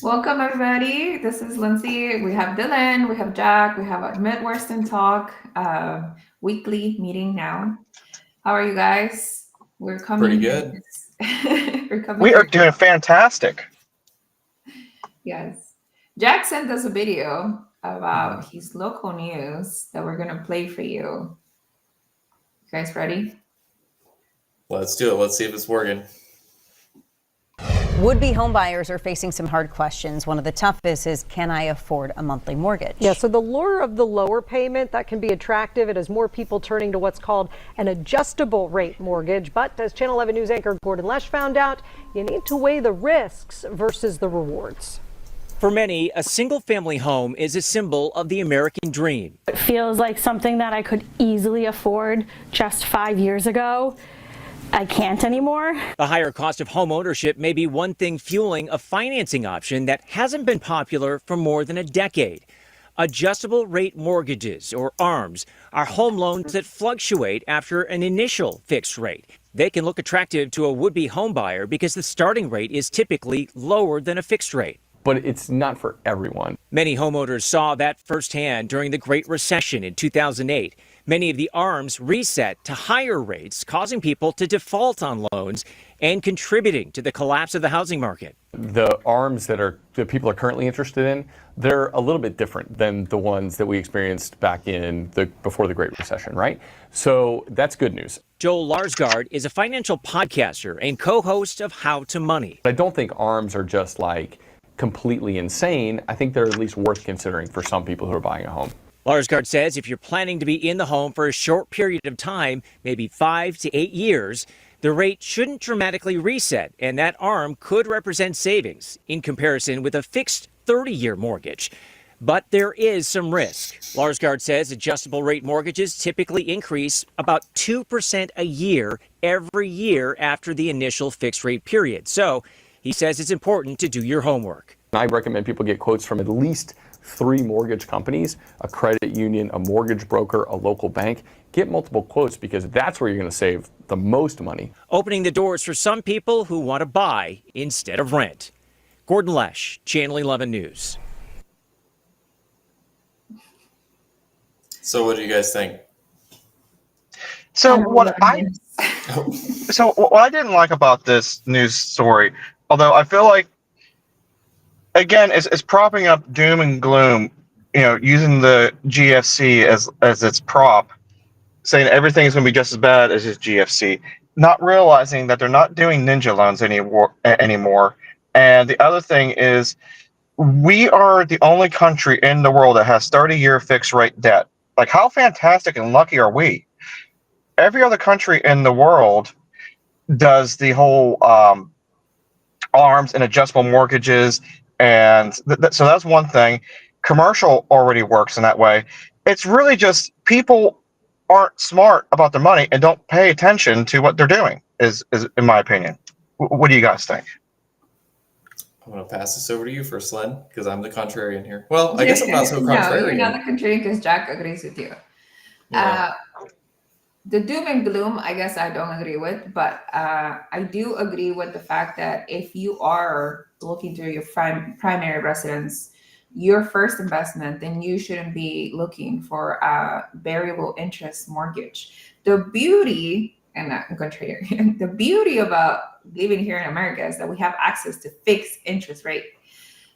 Welcome, everybody. This is Lindsay. We have Dylan, we have Jack, we have a Midwestern Talk weekly meeting now. How are you guys? We're Pretty coming good. here. We're coming We are here. doing fantastic. Yes. Jack sent us a video about Mhm. his local news that we're going to play for you. You guys ready? Let's do it. Let's see if it's working. Would-be homebuyers are facing some hard questions. One of the toughest is, can I afford a monthly mortgage? Yeah, so the lure of the lower payment, that can be attractive. It has more people turning to what's called an adjustable rate mortgage. But as Channel 11 News anchor Gordon Lesh found out, you need to weigh the risks versus the rewards. For many, a single-family home is a symbol of the American dream. It feels like something that I could easily afford just 5 years ago. I can't anymore. The higher cost of home ownership may be one thing fueling a financing option that hasn't been popular for more than a decade. Adjustable rate mortgages, or ARMs, are home loans that fluctuate after an initial fixed rate. They can look attractive to a would-be homebuyer because the starting rate is typically lower than a fixed rate. But it's not for everyone. Many homeowners saw that firsthand during the Great Recession in 2008. Many of the ARMs reset to higher rates, causing people to default on loans and contributing to the collapse of the housing market. The ARMs that people are currently interested in, they're a little bit different than the ones that we experienced back in before the Great Recession, right? So that's good news. Joel Larsgaard is a financial podcaster and co-host of How to Money. I don't think ARMs are just like completely insane. I think they're at least worth considering for some people who are buying a home. Larsgaard says if you're planning to be in the home for a short period of time, maybe 5 to 8 years, the rate shouldn't dramatically reset, and that ARM could represent savings in comparison with a fixed 30-year mortgage. But there is some risk. Larsgaard says adjustable rate mortgages typically increase about 2% a year every year after the initial fixed rate period. So he says it's important to do your homework. I recommend people get quotes from at least 3 mortgage companies, a credit union, a mortgage broker, a local bank. Get multiple quotes because that's where you're going to save the most money. Opening the doors for some people who want to buy instead of rent. Gordon Lesh, Channel 11 News. So, what do you guys think? So I don't know what what I it is. so what I didn't like about this news story, although I feel like again it's propping up doom and gloom, using the GFC as its prop, saying everything is going to be just as bad as his GFC, not realizing that they're not doing ninja loans anymore. And the other thing is, we are the only country in the world that has 30-year fixed rate debt. Like, how fantastic and lucky are we? Every other country in the world does the whole arms and adjustable mortgages, and so that's one thing. Commercial already works in that way. It's really just people aren't smart about their money and don't pay attention to what they're doing. Is in my opinion. What do you guys think? I'm going to pass this over to you first, Len, because I'm the contrarian here. Well, I guess I'm not so No, you're contrarian. not the contrarian because Jack agrees with you. Yeah. The doom and gloom, I guess I don't agree with, but I do agree with the fact that if you are looking to your primary residence, your first investment, then you shouldn't be looking for a variable interest mortgage. The beauty, and I'm contrarian, the beauty about living here in America is that we have access to fixed interest rate.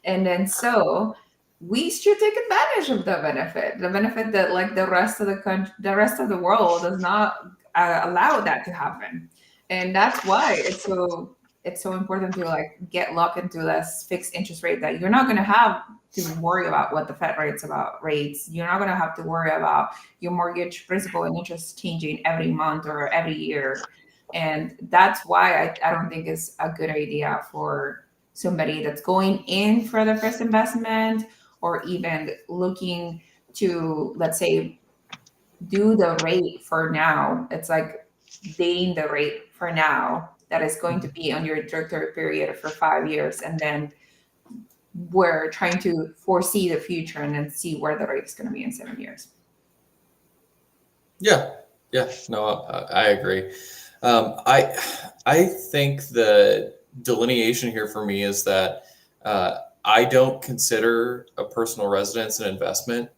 And then so we should take advantage of the benefit that like the rest of the country, the rest of the world does not allow that to happen. And that's why it's so important to like get locked into this fixed interest rate that you're not going to have to worry about what the Fed rates about rates. You're not going to have to worry about your mortgage principal and interest changing every month or every year. And that's why I don't think it's a good idea for somebody that's going in for the first investment or even looking to, let's say, do the rate for now. It's like dating the rate for now that is going to be on your introductory period for 5 years. And then we're trying to foresee the future and then see where the rate is going to be in 7 years. Yeah. No, I agree. I think the delineation here for me is that I don't consider a personal residence an investment.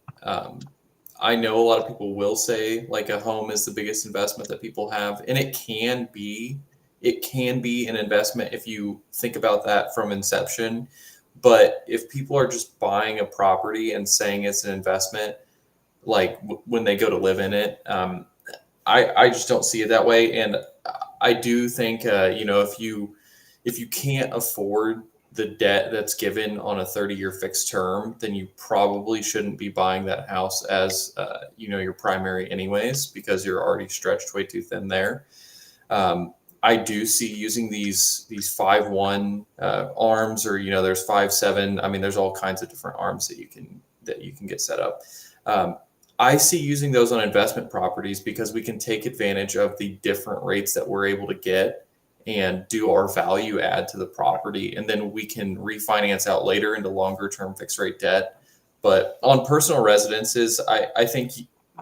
I know a lot of people will say like a home is the biggest investment that people have, and it can be. It can be an investment if you think about that from inception. But if people are just buying a property and saying it's an investment, like when they go to live in it, I just don't see it that way. And I do think, if you can't afford the debt that's given on a 30-year fixed term, then you probably shouldn't be buying that house as, your primary anyways, because you're already stretched way too thin there. I do see using these 5-1 arms, or there's 5-7. I mean, there's all kinds of different arms that you can get set up. I see using those on investment properties because we can take advantage of the different rates that we're able to get and do our value add to the property, and then we can refinance out later into longer term fixed rate debt. But on personal residences, I think,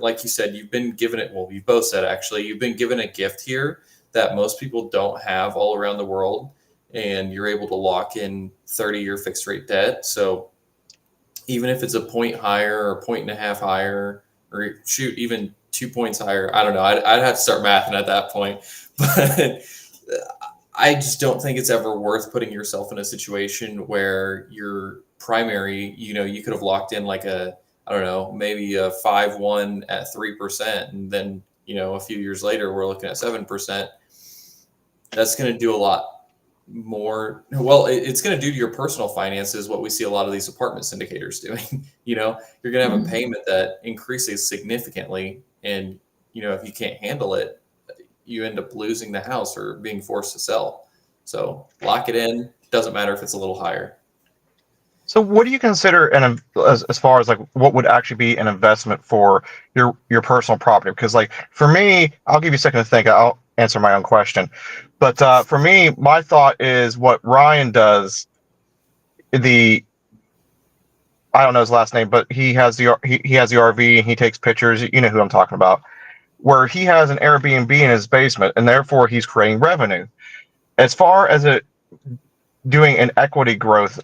like you said, you've been given it. Well, you both said actually, you've been given a gift here that most people don't have all around the world, and you're able to lock in 30-year fixed rate debt. So even if it's a point higher or a point and a half higher, or shoot, even 2 points higher, I don't know. I'd have to start mathing at that point, but I just don't think it's ever worth putting yourself in a situation where your primary, you could have locked in like maybe a 5-1 at 3. And then, a few years later, we're looking at 7%. That's going to do a lot more. Well, it's going to do to your personal finances what we see a lot of these apartment syndicators doing. You're going to have a payment that increases significantly. And, if you can't handle it, you end up losing the house or being forced to sell. So lock it in. Doesn't matter if it's a little higher. So what do you consider as far as like what would actually be an investment for your personal property? Because like for me, I'll give you a second to think. I'll answer my own question. But for me, my thought is what Ryan does. I don't know his last name, but he has the RV and he takes pictures. You know who I'm talking about. Where he has an Airbnb in his basement, and therefore he's creating revenue. As far as doing an equity growth,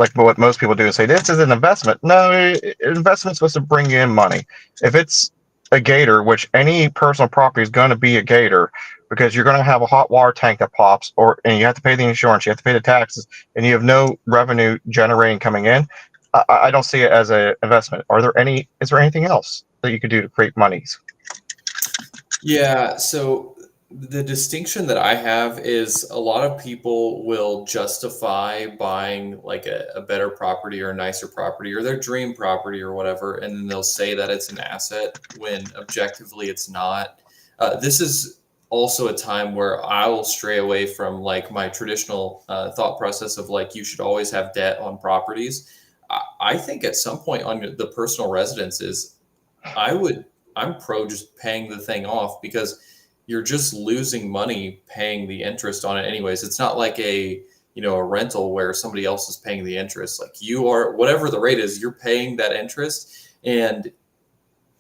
like what most people do and say, this is an investment. No, investment's supposed to bring in money. If it's a gator, which any personal property is going to be a gator, because you're going to have a hot water tank that pops, and you have to pay the insurance, you have to pay the taxes, and you have no revenue generating coming in. I don't see it as an investment. Is there anything else that you could do to create monies? Yeah, so the distinction that I have is a lot of people will justify buying like a better property or a nicer property or their dream property or whatever, and then they'll say that it's an asset when objectively it's not. This is also a time where I will stray away from like my traditional thought process of like you should always have debt on properties. I think at some point on the personal residences, I'm pro just paying the thing off, because you're just losing money paying the interest on it anyways. It's not like a rental where somebody else is paying the interest. Like you are, whatever the rate is, you're paying that interest. And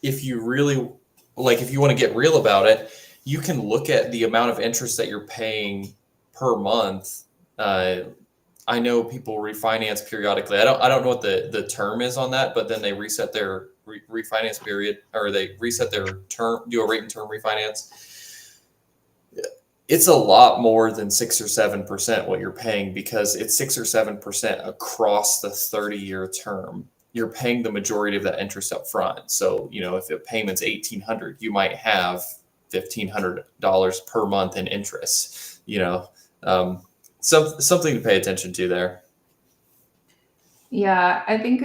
if you really if you want to get real about it, you can look at the amount of interest that you're paying per month. I know people refinance periodically. I don't know what the term is on that, but then they reset their refinance period, or they reset their term, do a rate and term refinance. It's a lot more than 6 or 7% what you're paying, because it's 6 or 7% across the 30-year term. You're paying the majority of that interest up front. So, if a payment's $1,800, you might have $1,500 per month in interest, something to pay attention to there. Yeah, I think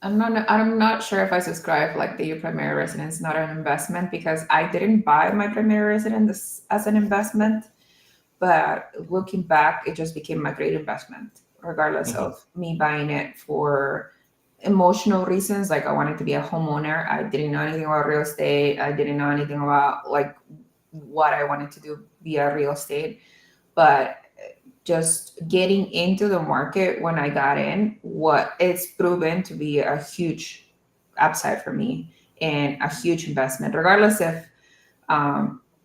I'm not sure if I subscribe like the primary residence not an investment, because I didn't buy my primary residence as an investment, but looking back, it just became a great investment, regardless of me buying it for emotional reasons. Like I wanted to be a homeowner. I didn't know anything about real estate. I didn't know anything about like what I wanted to do via real estate, but just getting into the market when I got in, it's proven to be a huge upside for me and a huge investment, regardless if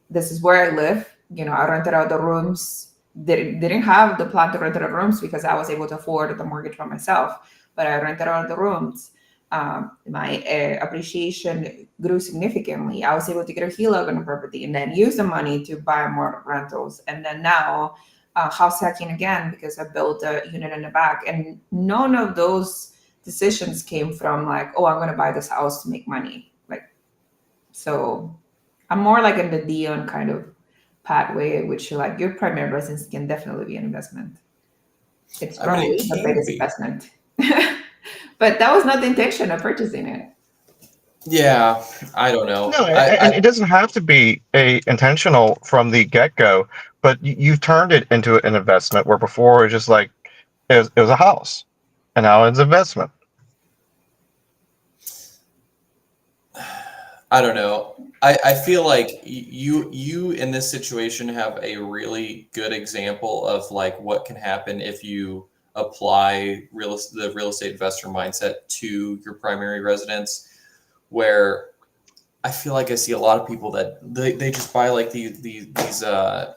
this is where I live. I rented out the rooms didn't have the plan to rent out rooms because I was able to afford the mortgage by myself, but I rented out the rooms. My appreciation grew significantly. I was able to get a HELOC on the property and then use the money to buy more rentals. And then now, house hacking again because I built a unit in the back. And none of those decisions came from like, oh, I'm going to buy this house to make money. Like, so I'm more like in the Dion kind of pathway, which like your primary residence can definitely be an investment. It's I mean, probably it the can biggest be. investment. But that was not the intention of purchasing it. Yeah, I don't know. No, and it doesn't have to be a intentional from the get-go, but you've turned it into an investment where before it was just like it was a house, and now it's investment. I don't know. I feel like you in this situation have a really good example of like what can happen if you apply the real estate investor mindset to your primary residence, where I feel like I see a lot of people that they just buy like these I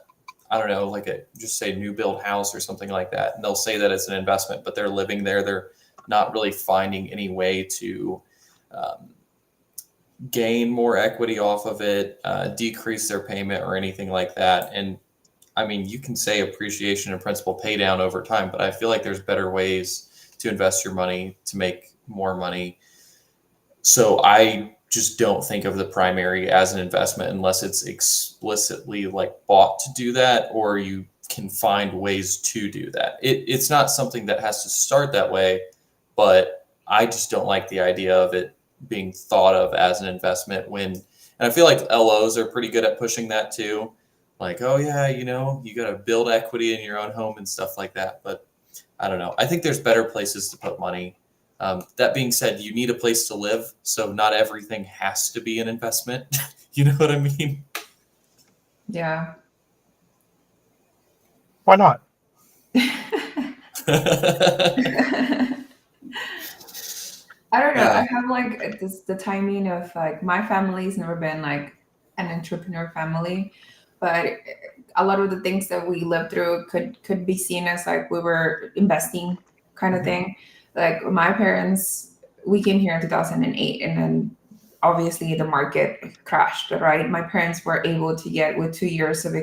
don't know, like just say new build house or something like that, and they'll say that it's an investment, but they're living there. They're not really finding any way to gain more equity off of it, decrease their payment or anything like that. And I mean, you can say appreciation and principal pay down over time, but I feel like there's better ways to invest your money to make more money. So I just don't think of the primary as an investment unless it's explicitly like bought to do that, or you can find ways to do that. It's not something that has to start that way, but I just don't like the idea of it being thought of as an investment and I feel like LOs are pretty good at pushing that too. Like, oh yeah, you got to build equity in your own home and stuff like that. But I don't know. I think there's better places to put money. That being said, you need a place to live. So not everything has to be an investment. You know what I mean? Yeah. Why not? I don't know. Yeah. I have like the timing of like my family's never been like an entrepreneur family, but a lot of the things that we lived through could be seen as like we were investing kind of thing. Like my parents, we came here in 2008, and then obviously the market crashed. Right, my parents were able to get with 2 years of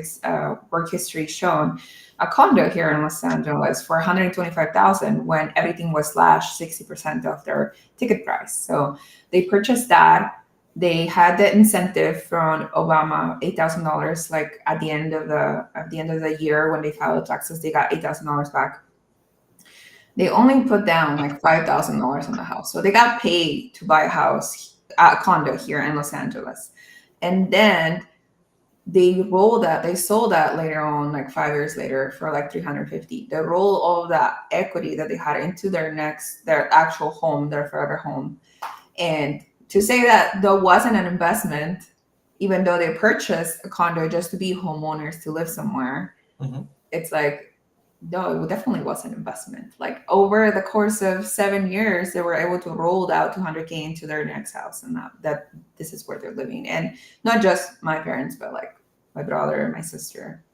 work history shown a condo here in Los Angeles for $125,000 when everything was slashed 60% of their ticket price. So they purchased that. They had the incentive from Obama, $8,000. Like at the end of the year when they filed taxes, they got $8,000 back. They only put down like $5,000 on the house, so they got paid to buy a condo here in Los Angeles, and then they sold that later on, like 5 years later, for like $350,000. They roll all of that equity that they had into their actual home, their forever home. And to say that there wasn't an investment, even though they purchased a condo just to be homeowners to live somewhere, it's like, no, it definitely was an investment. Like over the course of 7 years, they were able to roll out $200K into their next house, and that this is where they're living. And not just my parents, but like my brother and my sister.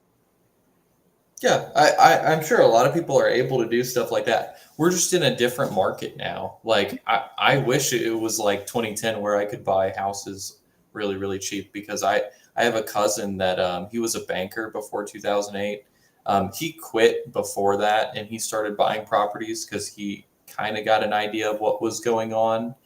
Yeah, I'm sure a lot of people are able to do stuff like that. We're just in a different market now. Like I wish it was like 2010 where I could buy houses really, really cheap, because I have a cousin that he was a banker before 2008. He quit before that, and he started buying properties because he kind of got an idea of what was going on.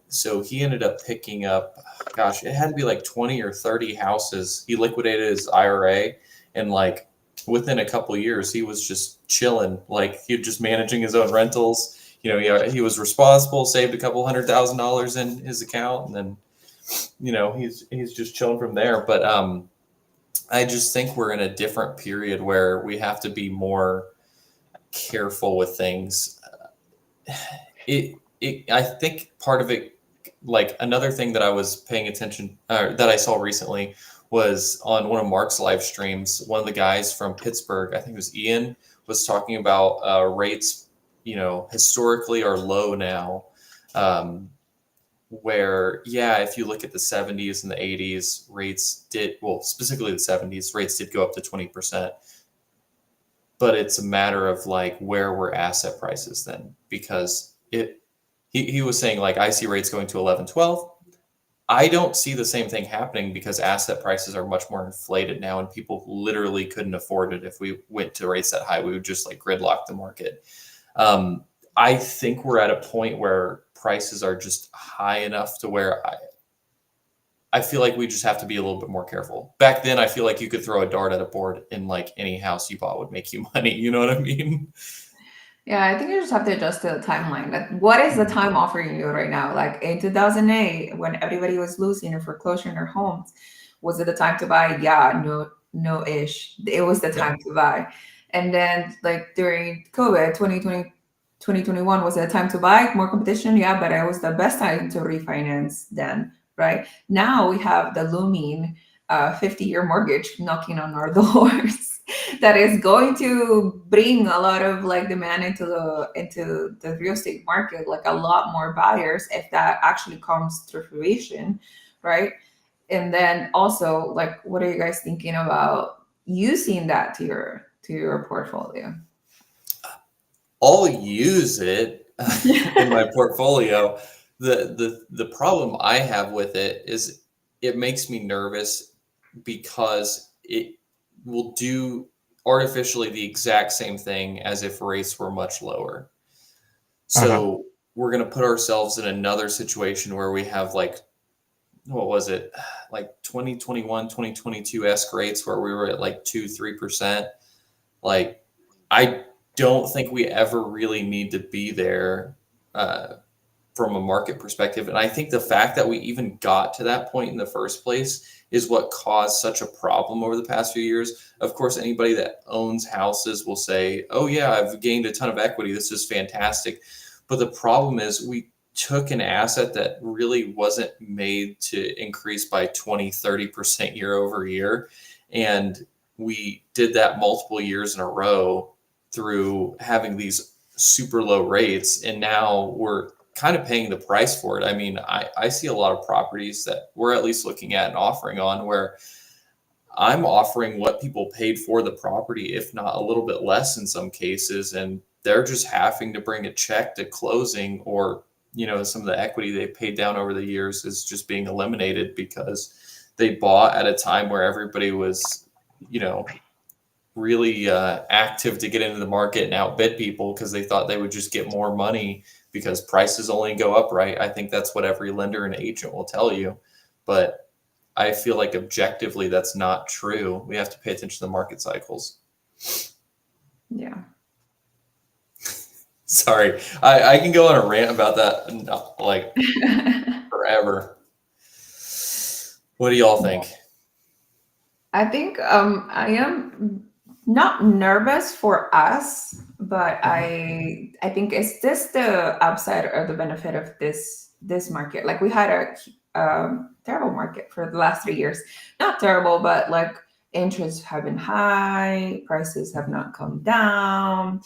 So he ended up picking up, gosh, it had to be like 20 or 30 houses. He liquidated his IRA, and like within a couple of years, he was just chilling. Like he was just managing his own rentals. He was responsible, saved a couple $100,000 in his account, and then, he's just chilling from there. But I just think we're in a different period where we have to be more careful with things. I think part of it, like another thing that I was paying attention, that I saw recently, was on one of Mark's live streams. One of the guys from Pittsburgh, I think it was Ian, was talking about rates, historically are low now. Where, if you look at the 70s and the 80s, rates did, well, specifically the 70s, rates did go up to 20%. but it's a matter of like where were asset prices then, because he was saying like I see rates going to 11, 12. I don't see the same thing happening because asset prices are much more inflated now, and people literally couldn't afford it. If we went to rates that high, we would just like gridlock the market. I think we're at a point where prices are just high enough to where I feel like we just have to be a little bit more careful. Back then, I feel like you could throw a dart at a board and like any house you bought would make you money. You know what I mean? Yeah, I think you just have to adjust to the timeline. Like, what is the time offering you right now? Like in 2008, when everybody was losing or foreclosing their homes, was it the time to buy? Yeah, no ish. It was the time to buy. And then like during COVID, 2020, 2021, was it a time to buy? More competition? Yeah, but it was the best time to refinance then, right? Now we have the looming 50-year mortgage knocking on our doors. That is going to bring a lot of like demand into the real estate market, like a lot more buyers if that actually comes to fruition, right? And then also, like, what are you guys thinking about using that to your portfolio? I'll use it in my portfolio. The problem I have with it is it makes me nervous because it will do artificially the exact same thing as if rates were much lower. So we're going to put ourselves in another situation where we have like, what was it? Like 2021, 2022 esque rates where we were at like 2-3%. Like, I don't think we ever really need to be there from a market perspective. And I think the fact that we even got to that point in the first place is what caused such a problem over the past few years. Of course, anybody that owns houses will say, oh yeah, I've gained a ton of equity. This is fantastic. But the problem is we took an asset that really wasn't made to increase by 20-30% year over year. And we did that multiple years in a row through having these super low rates. And now we're kind of paying the price for it. I mean, I see a lot of properties that we're at least looking at and offering on where I'm offering what people paid for the property, if not a little bit less in some cases. And they're just having to bring a check to closing, or, you know, some of the equity they paid down over the years is just being eliminated because they bought at a time where everybody was, you know, really active to get into the market and outbid people because they thought they would just get more money because prices only go up, right? I think that's what every lender and agent will tell you. But I feel like objectively that's not true. We have to pay attention to the market cycles. Yeah. Sorry, I can go on a rant about that like forever. What do y'all think? I think I am not nervous for us, but I think is this the upside or the benefit of this market? Like we had a terrible market for the last 3 years. Not terrible, but like interests have been high, prices have not come down,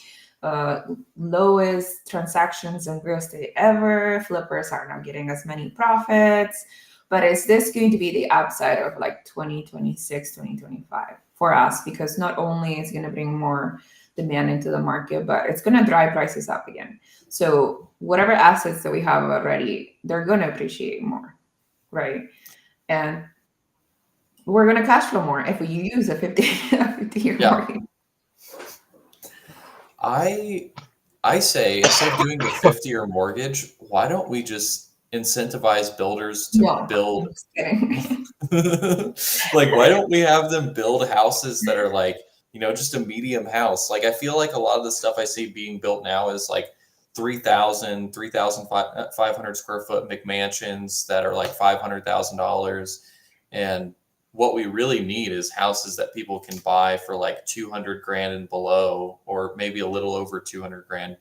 lowest transactions in real estate ever. Flippers are not getting as many profits. But is this going to be the upside of like 2026, 2025 for us? Because not only is it going to bring more demand into the market, but it's going to drive prices up again. So whatever assets that we have already, they're going to appreciate more, right? And we're going to cash flow more if we use a 50-year mortgage. I say, instead of doing the 50-year mortgage, why don't we just incentivize builders to build? Like, why don't we have them build houses that are like, you know, just a medium house? Like, I feel like a lot of the stuff I see being built now is like 3,000, 3,500 square foot McMansions that are like $500,000. And what we really need is houses that people can buy for like 200 grand and below, or maybe a little over 200 grand,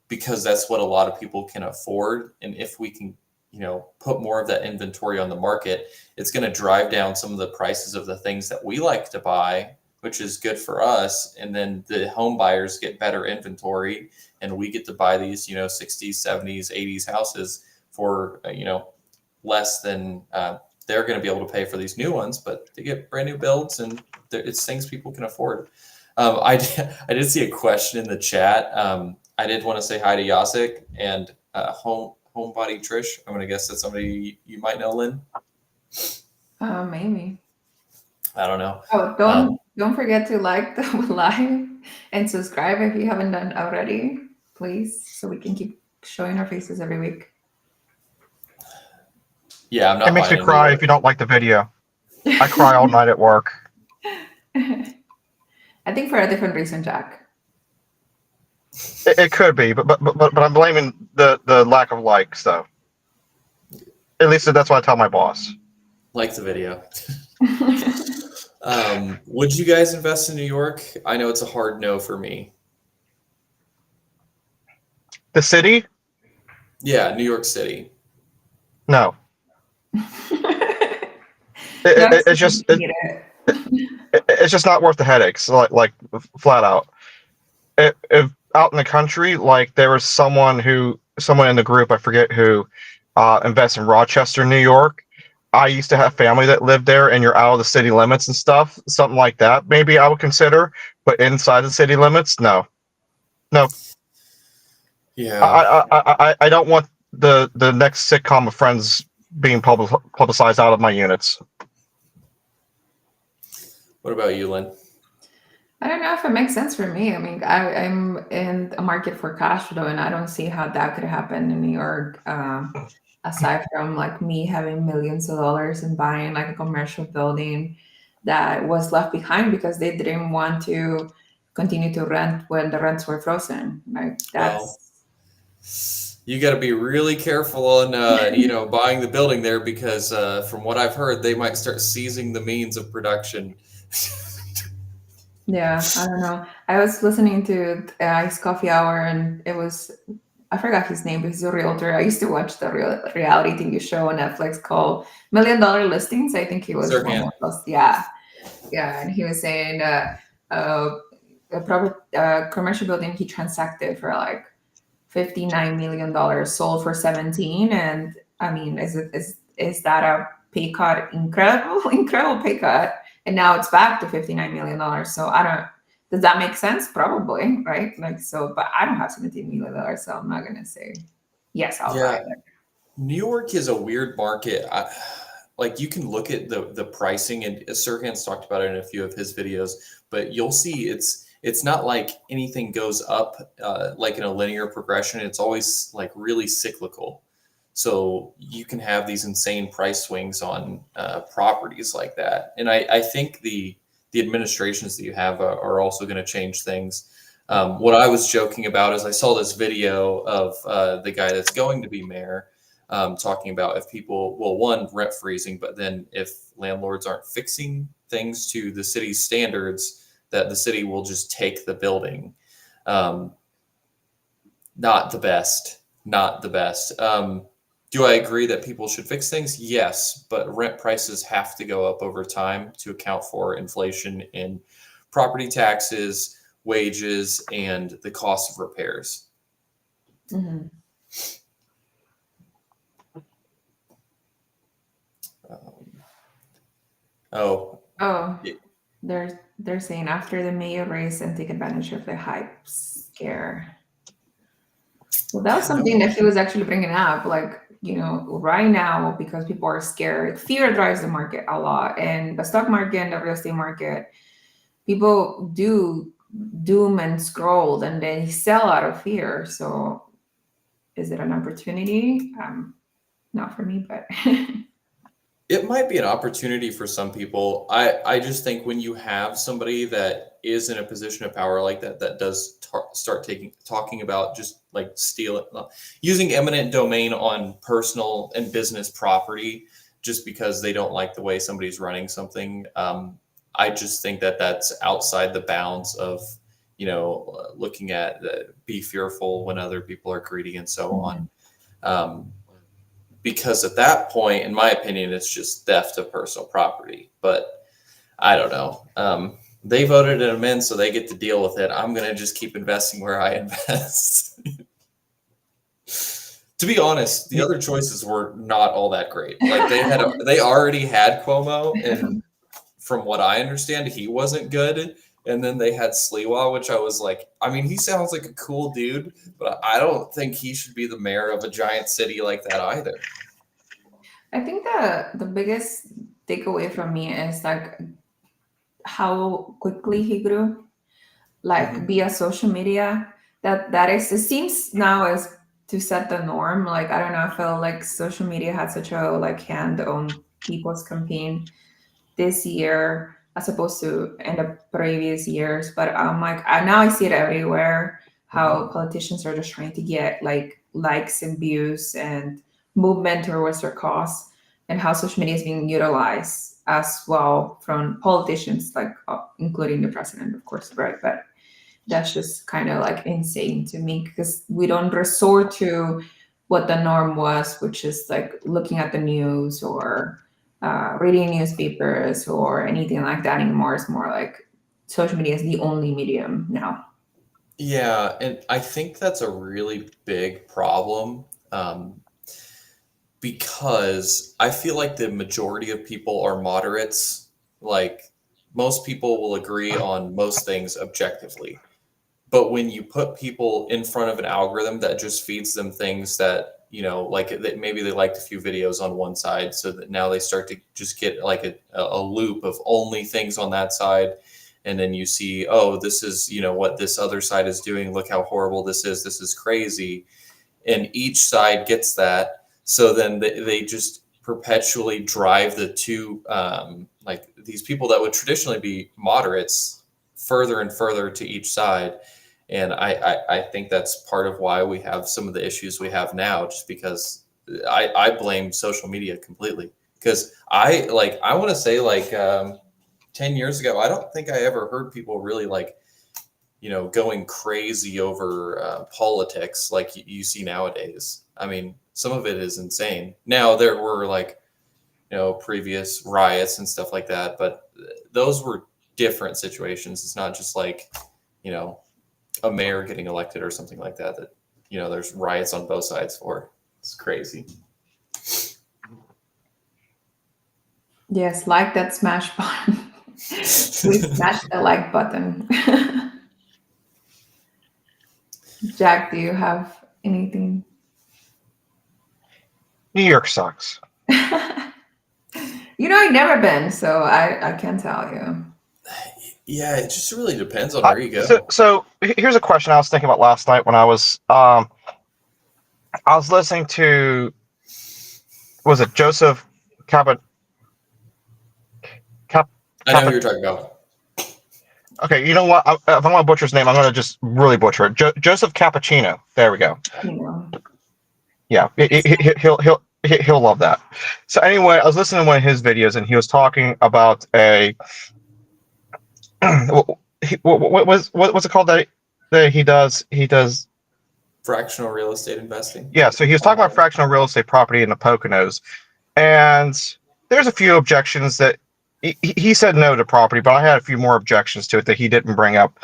because that's what a lot of people can afford. And if we can, you know, put more of that inventory on the market, it's going to drive down some of the prices of the things that we like to buy, which is good for us. And then the home buyers get better inventory, and we get to buy these, you know, 60s, 70s, 80s houses for, you know, less than they're going to be able to pay for these new ones, but they get brand new builds, and it's things people can afford. I did see a question in the chat. I did want to say hi to Yasik and Homebody Trish. I'm going to guess that's somebody you might know, Lynn. Maybe. I don't know. Oh, don't forget to like the live and subscribe if you haven't done already, please, so we can keep showing our faces every week. Yeah, I'm not. It makes me buying cry any- if you don't like the video. I cry all night at work. I think for a different reason, Jack. It could be, but I'm blaming the lack of likes, though. At least that's what I tell my boss. Like the video. Would you guys invest in New York? I know it's a hard no for me. The city? Yeah, New York City. No. It's just it's just not worth the headaches. Like flat out. If out in the country, like there was someone in the group, I forget who, invests in Rochester, New York. I used to have family that lived there, and you're out of the city limits and stuff. Something like that, maybe I would consider. But inside the city limits, no. Yeah. I don't want the next sitcom of Friends being publicized out of my units. What about you, Lynn? I don't know if it makes sense for me. I mean, I'm in a market for cash flow, and I don't see how that could happen in New York. Aside from like me having millions of dollars and buying like a commercial building that was left behind because they didn't want to continue to rent when the rents were frozen. Like that's. Well, you got to be really careful on buying the building there, because from what I've heard, they might start seizing the means of production. Yeah, I don't know. I was listening to Iced Coffee Hour, and I forgot his name, but he's a realtor. I used to watch the reality TV show on Netflix called $1 Million Listings. I think he was one of those. Yeah. And he was saying a commercial building he transacted for like $59 million, sold for 17. And I mean, is that a pay cut? Incredible pay cut. And now it's back to $59 million. So does that make sense? Probably, right? Like, so, but I don't have $17 million, so I'm not going to say, yes, I'll buy it. New York is a weird market. Like you can look at the pricing, and Sirhan's talked about it in a few of his videos, but you'll see it's not like anything goes up like in a linear progression. It's always like really cyclical. So you can have these insane price swings on properties like that. And I think the administrations that you have are also going to change things. What I was joking about is I saw this video of the guy that's going to be mayor talking about if people, well, one, rent freezing, but then if landlords aren't fixing things to the city's standards, that the city will just take the building. Not the best. Do I agree that people should fix things? Yes, but rent prices have to go up over time to account for inflation in property taxes, wages, and the cost of repairs. Mm-hmm. They're saying after the mayor race and take advantage of the hype scare. Well, that was something that he was actually bringing up, like, right now, because people are scared, fear drives the market a lot. And the stock market and the real estate market, people do doom and scroll and they sell out of fear. So is it an opportunity? Not for me, but it might be an opportunity for some people. I just think when you have somebody that is in a position of power like that does start talking about just like using eminent domain on personal and business property just because they don't like the way somebody's running something. I just think that that's outside the bounds of, looking at be fearful when other people are greedy and so on. Because at that point, in my opinion, it's just theft of personal property. But I don't know. They voted him in, so they get to deal with it. I'm going to just keep investing where I invest. To be honest, the other choices were not all that great. Like they already had Cuomo, and from what I understand, he wasn't good. And then they had Sliwa, which I was like, I mean, he sounds like a cool dude, but I don't think he should be the mayor of a giant city like that either. I think the biggest takeaway from me is like how quickly he grew, like via social media. That is, it seems now as to set the norm. Like I don't know, I feel like social media had such a like hand on people's campaign this year as opposed to in the previous years. But now I see it everywhere. How politicians are just trying to get like likes and views and movement towards their cause, and how social media is being utilized as well from politicians, like including the president, of course, right? But that's just kind of like insane to me because we don't resort to what the norm was, which is like looking at the news or reading newspapers or anything like that anymore. It's more like social media is the only medium now. Yeah, and I think that's a really big problem because I feel like the majority of people are moderates. Like most people will agree on most things objectively. But when you put people in front of an algorithm that just feeds them things that, you know, like that maybe they liked a few videos on one side, so that now they start to just get like a loop of only things on that side. And then you see, oh, this is, you know, what this other side is doing. Look how horrible this is. This is crazy. And each side gets that. So then they just perpetually drive the two, like these people that would traditionally be moderates further and further to each side. And I think that's part of why we have some of the issues we have now, just because I blame social media completely. Because I want to say 10 years ago, I don't think I ever heard people really like, you know, going crazy over politics like you see nowadays. I mean, some of it is insane. Now there were like, you know, previous riots and stuff like that, but those were different situations. It's not just like, you know, a mayor getting elected or something like that, that, you know, there's riots on both sides for. It's crazy. Yes, like that smash button. Please smash the like button. Jack, do you have anything? New York sucks. You know, I've nenever been, so I can't tell you. Yeah, it just really depends on where you go. So here's a question I was thinking about last night when I was listening to, was it Joseph Cabot? I know who you're talking about. Okay, you know what? If I'm going to butcher his name, I'm going to just really butcher it. Joseph Cappuccino. There we go. You know. Yeah, he'll love that. So anyway, I was listening to one of his videos, and he was talking about a what's it called that he does? He does Fractional real estate investing. Yeah, so he was talking about fractional real estate property in the Poconos, and there's a few objections that he said no to property, but I had a few more objections to it that he didn't bring up.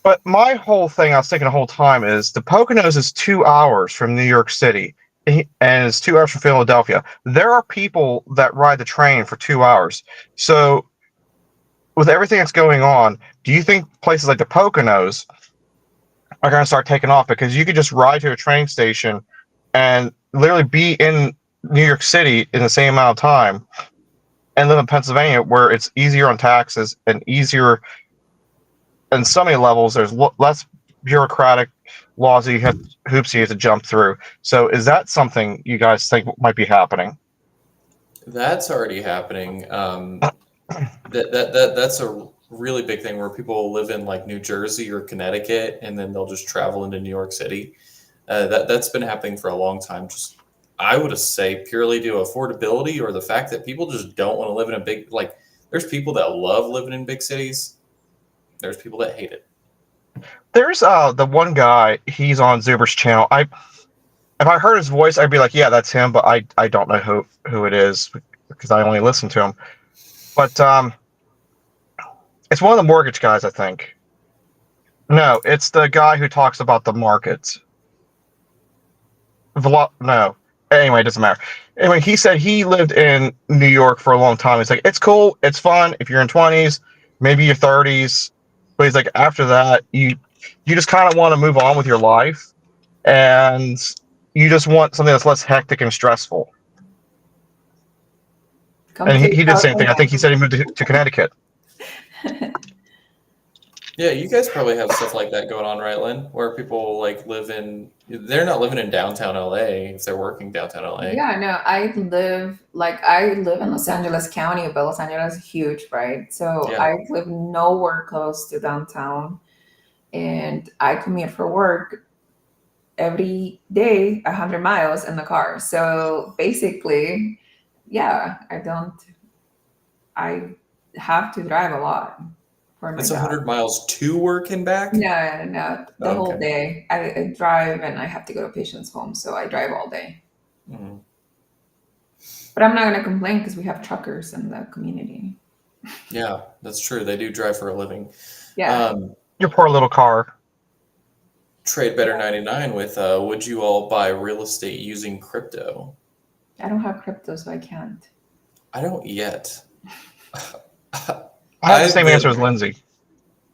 But my whole thing, I was thinking the whole time, is the Poconos is 2 hours from New York City, and it's 2 hours from Philadelphia. There are people that ride the train for 2 hours. So with everything that's going on, do you think places like the Poconos are going to start taking off? Because you could just ride to a train station and literally be in New York City in the same amount of time and live in Pennsylvania, where it's easier on taxes and easier in so many levels. There's less bureaucratic laws that you have, hoops you have to jump through. So is that something you guys think might be happening? That's already happening. That's a really big thing where people live in like New Jersey or Connecticut, and then they'll just travel into New York City. That's been happening for a long time. Just, I would say, purely due to affordability or the fact that people just don't want to live in a big, like, there's people that love living in big cities. There's people that hate it. There's the one guy, he's on Zuber's channel. If I heard his voice, I'd be like, yeah, that's him, but I don't know who it is because I only listen to him. But it's one of the mortgage guys, I think. No, it's the guy who talks about the markets. No. Anyway, it doesn't matter. Anyway, he said he lived in New York for a long time. He's like, it's cool, it's fun. If you're in 20s, maybe your 30s, but he's like, after that, you just kind of want to move on with your life, and you just want something that's less hectic and stressful. And he did the same thing. I think he said he moved to Connecticut. Yeah, you guys probably have stuff like that going on, right, Lynn? Where people like they're not living in downtown LA if they're working downtown LA. Yeah, no, I live in Los Angeles County, but Los Angeles is huge, right? So Yeah. I live nowhere close to downtown, and I commute for work every day 100 miles in the car. So basically, yeah, I have to drive a lot for my It's job. 100 miles to work and back? No, the Oh, whole okay. day. I drive and I have to go to patients' home, so I drive all day. Mhm. But I'm not going to complain because we have truckers in the community. Yeah, that's true. They do drive for a living. Yeah. Your poor little car. Trade Better 99 with would you all buy real estate using crypto? I don't have crypto, so I can't. I don't yet. I have the same answer as Lindsay.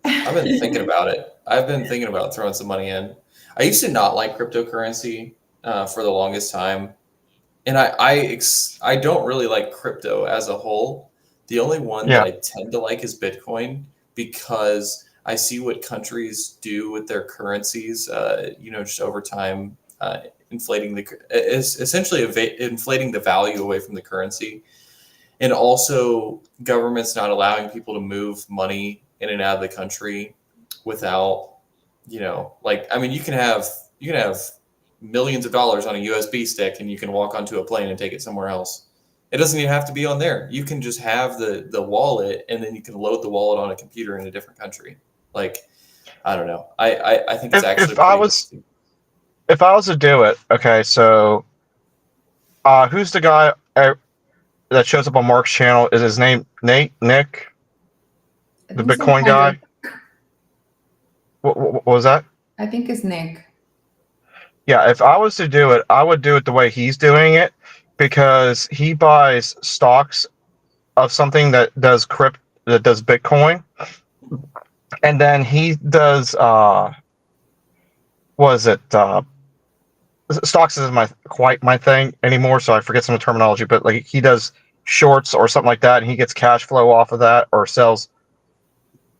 I've been thinking about it. I've been thinking about throwing some money in. I used to not like cryptocurrency for the longest time, and I don't really like crypto as a whole. The only one that I tend to like is Bitcoin because I see what countries do with their currencies. Just over time, inflating essentially inflating the value away from the currency. And also governments not allowing people to move money in and out of the country without, you can have millions of dollars on a USB stick and you can walk onto a plane and take it somewhere else. It doesn't even have to be on there. You can just have the wallet and then you can load the wallet on a computer in a different country. Like, I don't know. I think it's actually interesting. If I was to do it, okay, so who's the guy that shows up on Mark's channel? Is his name Nick? The Bitcoin guy? What was that? I think it's Nick. Yeah, if I was to do it, I would do it the way he's doing it because he buys stocks of something that does Bitcoin, and then he does stocks isn't quite my thing anymore, so I forget some of the terminology, but like he does shorts or something like that, and he gets cash flow off of that or sells.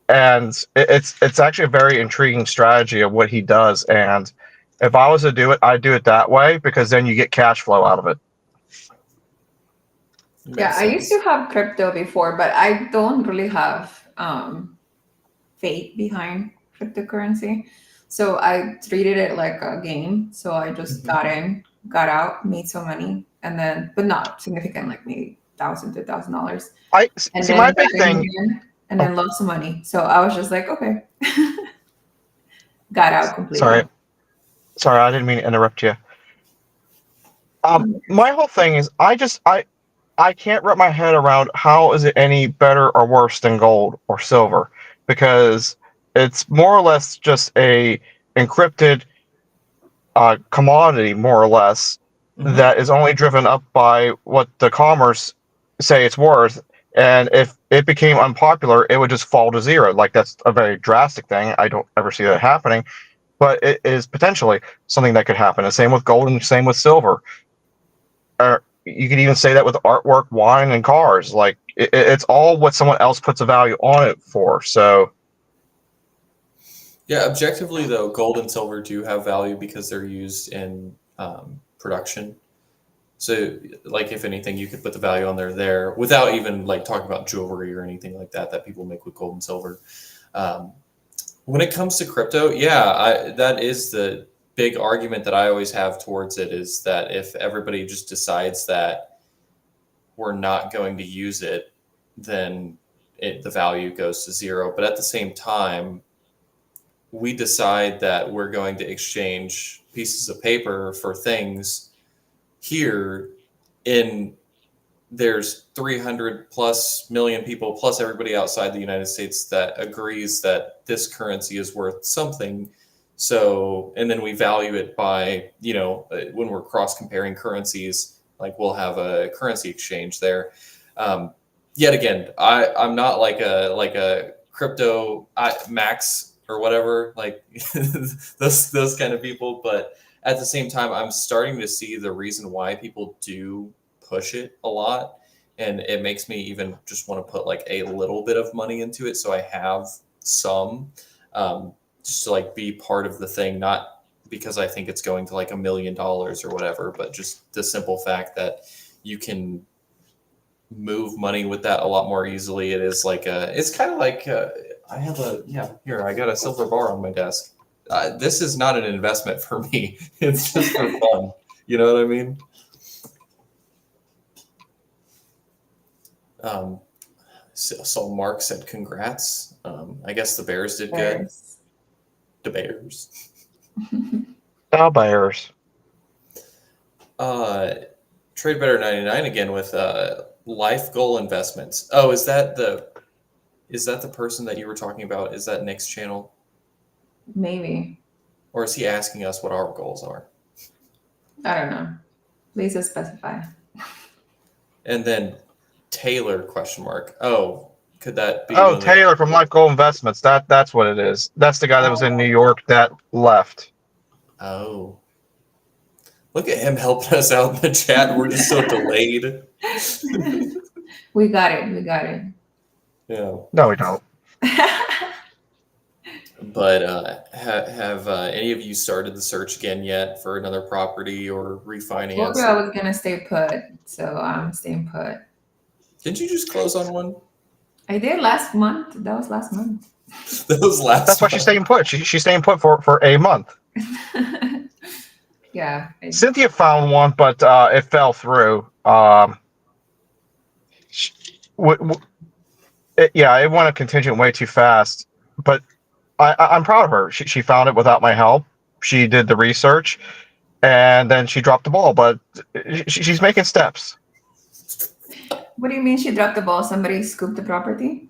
And it's actually a very intriguing strategy of what he does. And if I was to do it, I'd do it that way because then you get cash flow out of it. Yeah, I used to have crypto before, but I don't really have faith behind cryptocurrency. So I treated it like a game. So I just got in, got out, made some money, and then, but not significant, like maybe $1,000 to $1,000. And see, my big thing, and then lost some money. So I was just like, okay, got out completely. Sorry, I didn't mean to interrupt you. My whole thing is, I can't wrap my head around how is it any better or worse than gold or silver, because it's more or less just a encrypted commodity, more or less, that is only driven up by what the commerce say it's worth. And if it became unpopular, it would just fall to zero. Like, that's a very drastic thing. I don't ever see that happening, but it is potentially something that could happen. The same with gold and the same with silver. You could even say that with artwork, wine, and cars. Like, it's all what someone else puts a value on it for. So, yeah, objectively though, gold and silver do have value because they're used in production. So, like, if anything, you could put the value on there without even like talking about jewelry or anything like that people make with gold and silver. When it comes to crypto, yeah, that is the big argument that I always have towards it, is that if everybody just decides that we're not going to use it, then the value goes to zero. But at the same time, we decide that we're going to exchange pieces of paper for things here there's 300 plus million people plus everybody outside the United States that agrees that this currency is worth something. So, and then we value it by, when we're cross comparing currencies, like we'll have a currency exchange there. Yet again, I'm not like a crypto max or whatever, like those kind of people. But at the same time, I'm starting to see the reason why people do push it a lot, and it makes me even just want to put like a little bit of money into it, so I have some, just to like be part of the thing, not because I think it's going to like $1 million or whatever, but just the simple fact that you can move money with that a lot more easily. It is like it's kind of like I have here I got a silver bar on my desk. This is not an investment for me. It's just for fun. You know what I mean? So Mark said congrats. I guess the Bears did good. Bears. The Bears. Bears. Trade Better 99 again with life goal investments. Oh, is that the person that you were talking about? Is that Nick's channel? Maybe. Or is he asking us what our goals are? I don't know. Please specify. And then Taylor ? Oh, could that be? Oh, Taylor from Life Goal Investments. That's what it is. That's the guy that was in New York that left. Oh. Look at him helping us out in the chat. We're just so delayed. We got it. Yeah. No, we don't. But have any of you started the search again yet for another property or Told refinance? you I was gonna stay put, so I'm staying put. Didn't you just close on one? I did last month. That was last month. That was last. That's why she's staying put. She's staying put for a month. Yeah. Cynthia found one, but it fell through. It went a contingent way too fast. But I'm proud of her. She found it without my help. She did the research, and then she dropped the ball. But she's making steps. What do you mean she dropped the ball? Somebody scooped the property?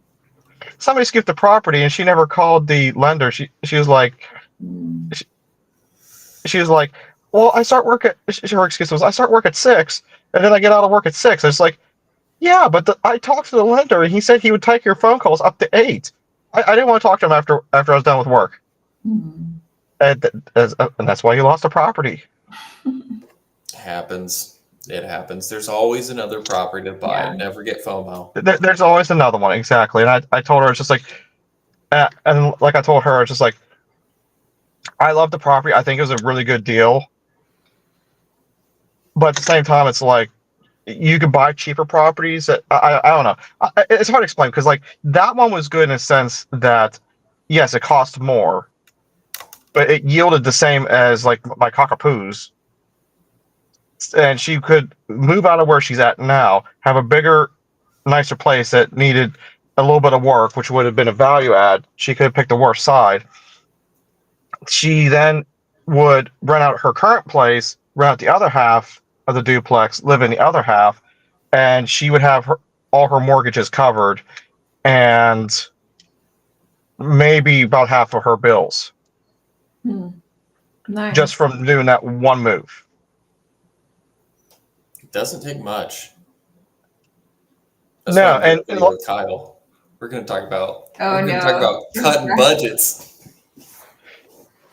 Somebody scooped the property, and she never called the lender. She was like, she was like, well, I start work at. Her excuse was, I start work at 6, and then I get out of work at 6. I was like, yeah, but I talked to the lender, and he said he would take your phone calls up to 8. I didn't want to talk to him after I was done with work, and that's why he lost the property. It happens. There's always another property to buy. Yeah. Never get FOMO. There's always another one, exactly. And I told her, it's just like, and like I told her, it's just like, I love the property. I think it was a really good deal. But at the same time, it's like, you could buy cheaper properties. I don't know. It's hard to explain because like that one was good in a sense that, yes, it cost more, but it yielded the same as like my Cockapoos. And she could move out of where she's at now, have a bigger, nicer place that needed a little bit of work, which would have been a value add. She could have picked the worst side. She then would rent out her current place, rent out the other half of the duplex, live in the other half, and she would have all her mortgages covered and maybe about half of her bills Nice. just from doing that one move. It doesn't take much. No, why I'm and- gonna with Kyle. We're going to talk about. Oh, we're gonna no. talk about cutting budgets.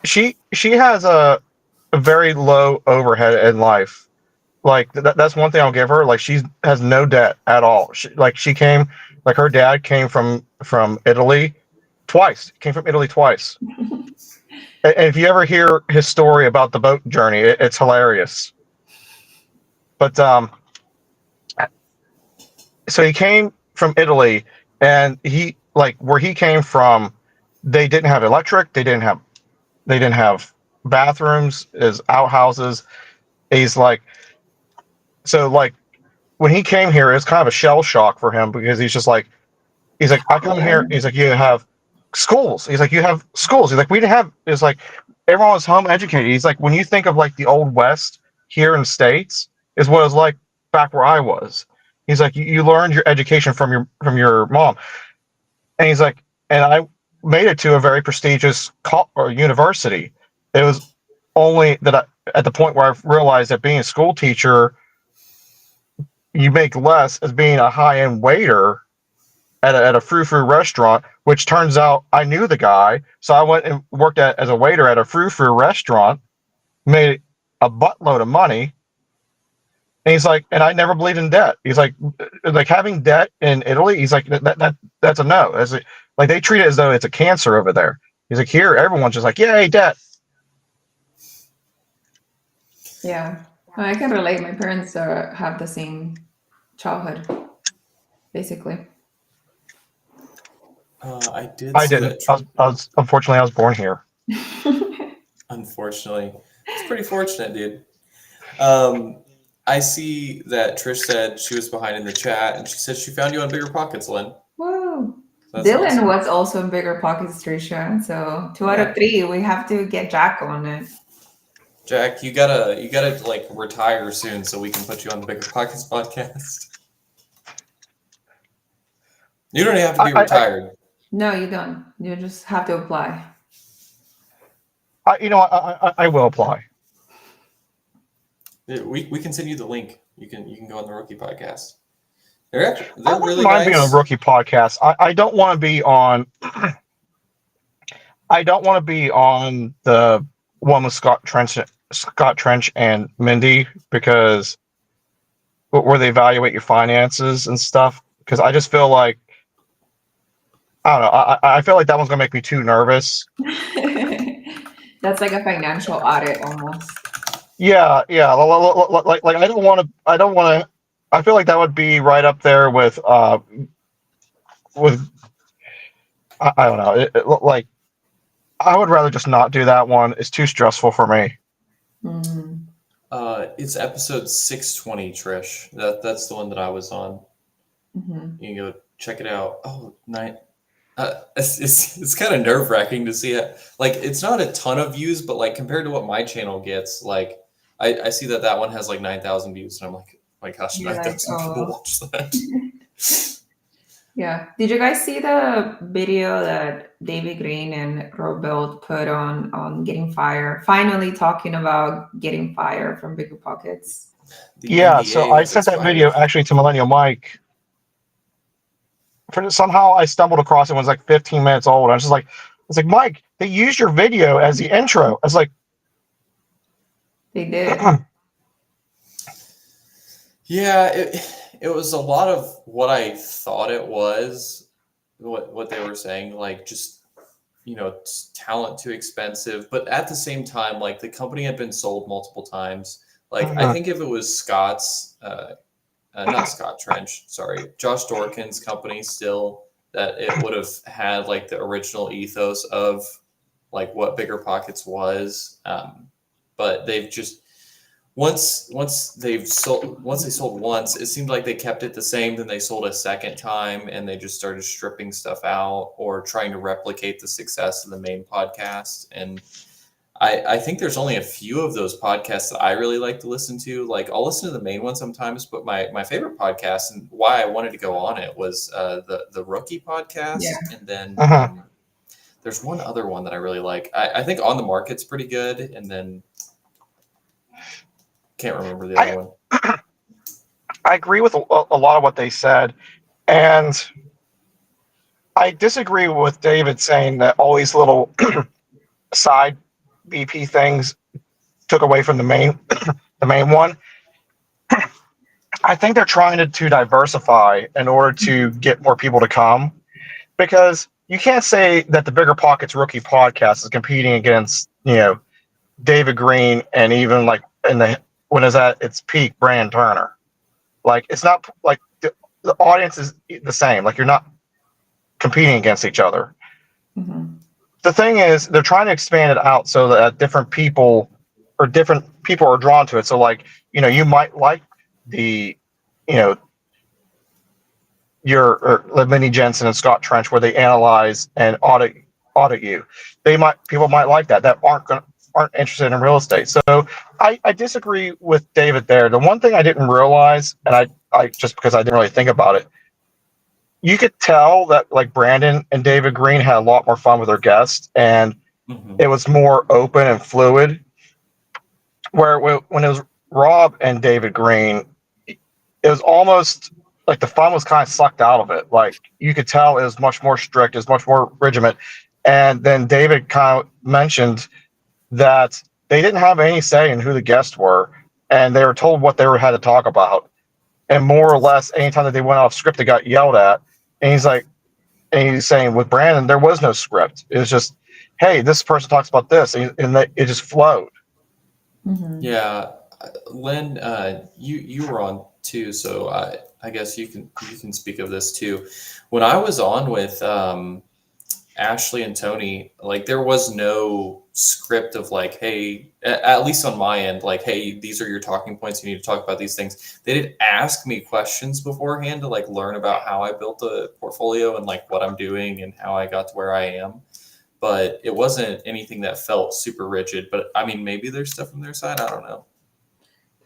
She has a very low overhead in life. Like that's one thing I'll give her. Like she has no debt at all. She came, like her dad came from Italy twice. Came from Italy twice. And if you ever hear his story about the boat journey, it's hilarious. But so he came from Italy, and he like where he came from, they didn't have electric. They didn't have bathrooms, as outhouses. He's like, so like when he came here, it's kind of a shell shock for him because he's like, I come here. He's like, you have schools. He's like, you have schools. He's like, we didn't have. It's like everyone was home educated. He's like, when you think of like the old West here in the States, is what it was like back where I was. He's like, you learned your education from your mom, and he's like, and I made it to a very prestigious university. It was only that at the point where I realized that being a school teacher, you make less as being a high-end waiter at a frou-frou restaurant, which turns out I knew the guy. So I went and worked as a waiter at a frou-frou restaurant, made a buttload of money. And he's like, and I never believed in debt. He's like having debt in Italy. He's like, that's a no. Like they treat it as though it's a cancer over there. He's like, here, everyone's just like, yay, debt. Yeah, I can relate. My parents have the same childhood, basically. I did. I see didn't. that Unfortunately, I was born here. Unfortunately, it's pretty fortunate, dude. I see that Trish said she was behind in the chat, and she said she found you on Bigger Pockets, Lynn. Whoa. That's Dylan awesome. was also in Bigger Pockets, Trisha. So 2 out of 3. We have to get Jack on it. Jack, you gotta like retire soon so we can put you on the Bigger Pockets podcast. You don't have to be retired. No, you don't. You just have to apply. I will apply. We can send you the link. You can go on the Rookie podcast. I They're wouldn't really mind nice. being on a rookie podcast. I don't want to be on. I don't want to be on the one with Scott Trench and Mindy, because where they evaluate your finances and stuff. Because I just feel like, I don't know. I feel like that one's gonna make me too nervous. That's like a financial audit almost. Yeah. Like I don't want to. I feel like that would be right up there with I don't know. Like I would rather just not do that one. It's too stressful for me. Mm. It's episode 620, Trish. That's the one that I was on. Mm-hmm. You can go check it out. Oh, night. It's kind of nerve wracking to see it. Like it's not a ton of views, but like compared to what my channel gets, like I see that one has like 9,000 views, and I'm like, oh my gosh, You're 9,000 like, people oh. watch that. Yeah. Did you guys see the video that David Green and Robuild put on getting fired? Finally talking about getting fired from Bigger Pockets. The Yeah, NDA so I has sent that expired. video actually to Millennial Mike. Somehow I stumbled across it. It was like 15 minutes old. I was like, Mike, they used your video as the intro. I was like, They did. Yeah, it was a lot of what I thought it was, what they were saying, like just, talent too expensive. But at the same time, like the company had been sold multiple times. Like I think if it was not Scott Trench, sorry, Josh Dorkin's company still, that it would have had like the original ethos of like what Bigger Pockets was. But they've just, once they sold once, it seemed like they kept it the same. Then they sold a second time, and they just started stripping stuff out or trying to replicate the success of the main podcast. And I think there's only a few of those podcasts that I really like to listen to. Like I'll listen to the main one sometimes, but my favorite podcast and why I wanted to go on it was the Rookie podcast, and then there's one other one that I really like. I think On the Market's pretty good, and then. Can't remember the other one. I agree with a lot of what they said, and I disagree with David saying that all these little side BP things took away from the main one. I think they're trying to diversify in order to get more people to come, because you can't say that the Bigger Pockets Rookie podcast is competing against David Green and even like when it's at its peak, Brandon Turner. Like it's not like the audience is the same. Like you're not competing against each other. Mm-hmm. The thing is, they're trying to expand it out so that different people are drawn to it. So like, you might like the, your Minnie Jensen and Scott Trench, where they analyze and audit you. People might like that aren't interested in real estate. So I disagree with David there. The one thing I didn't realize, and I just because I didn't really think about it, you could tell that like Brandon and David Green had a lot more fun with their guests, and it was more open and fluid. Where when it was Rob and David Green, it was almost like the fun was kind of sucked out of it. Like you could tell it was much more strict, it was much more regiment. And then David kind of mentioned that they didn't have any say in who the guests were, and they were told what they had to talk about. And more or less, anytime that they went off script, they got yelled at. And he's saying with Brandon, there was no script. It was just, hey, this person talks about this, and it just flowed. Mhm. Yeah, Lynn, you were on too, so I guess you can speak of this too. When I was on with Ashley and Tony, like there was no script of like, hey, at least on my end, like, hey, these are your talking points. You need to talk about these things. They did ask me questions beforehand to like learn about how I built a portfolio and like what I'm doing and how I got to where I am. But it wasn't anything that felt super rigid. But I mean, maybe there's stuff from their side. I don't know.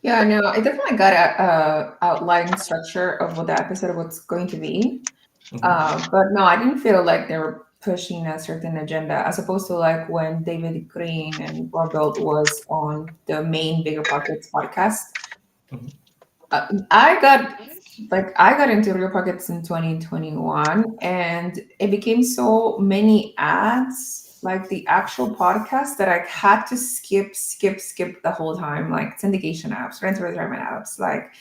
Yeah, no, I definitely got a outline structure of what the episode was going to be. But no, I didn't feel like they were pushing a certain agenda, as opposed to like when David Green and Rob was on the main Bigger Pockets podcast. Mhm. I got into Real Pockets in 2021, and it became so many ads, like the actual podcast, that I had to skip the whole time, like syndication apps, rent retirement apps, like